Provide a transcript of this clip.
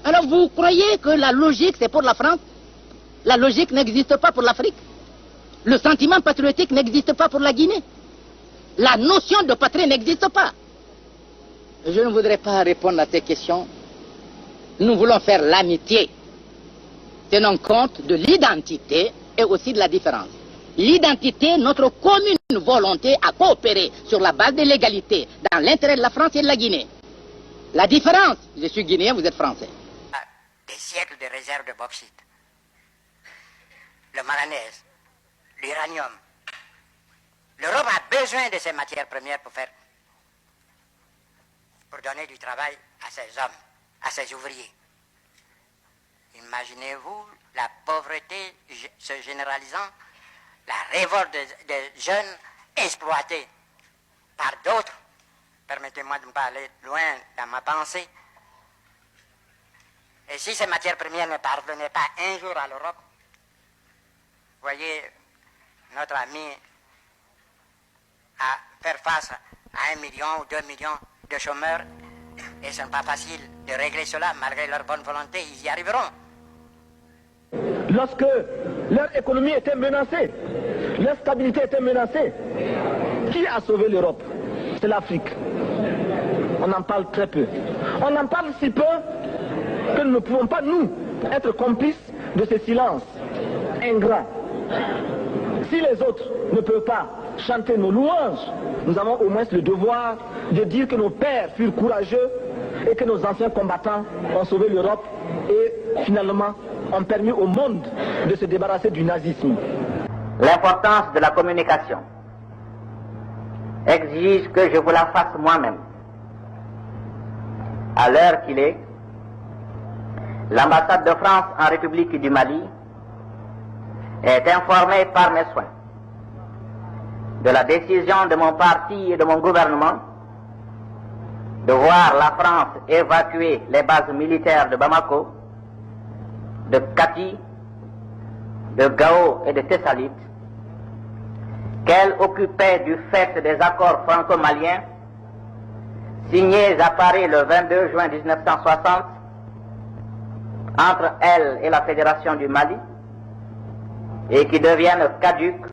Alors vous croyez que la logique c'est pour la France? La logique n'existe pas pour l'Afrique. Le sentiment patriotique n'existe pas pour la Guinée. La notion de patrie n'existe pas. Je ne voudrais pas répondre à ces questions. Nous voulons faire l'amitié, tenant compte de l'identité et aussi de la différence. L'identité, notre commune volonté à coopérer sur la base de l'égalité dans l'intérêt de la France et de la Guinée. La différence, je suis guinéen, vous êtes français. Des siècles de réserves de bauxite, le manganèse, l'uranium. L'Europe a besoin de ces matières premières pour donner du travail à ses hommes, à ses ouvriers. Imaginez-vous la pauvreté se généralisant, la révolte des jeunes exploités par d'autres. Permettez-moi de ne pas aller loin dans ma pensée. Et si ces matières premières ne parvenaient pas un jour à l'Europe, voyez notre ami à faire face à 1 million ou 2 millions de chômeurs, et ce n'est pas facile de régler cela malgré leur bonne volonté, ils y arriveront. Lorsque leur économie était menacée, leur stabilité était menacée, qui a sauvé l'Europe? C'est l'Afrique. On en parle très peu. On en parle si peu que nous ne pouvons pas, nous, être complices de ce silence ingrat. Si les autres ne peuvent pas chanter nos louanges, nous avons au moins le devoir de dire que nos pères furent courageux et que nos anciens combattants ont sauvé l'Europe et finalement ont permis au monde de se débarrasser du nazisme. L'importance de la communication exige que je vous la fasse moi-même. À l'heure qu'il est, l'ambassade de France en République du Mali est informée par mes soins de la décision de mon parti et de mon gouvernement de voir la France évacuer les bases militaires de Bamako, de Kati, de Gao et de Tessalit, qu'elle occupait du fait des accords franco-maliens signés à Paris le 22 juin 1960 entre elle et la Fédération du Mali et qui deviennent caduques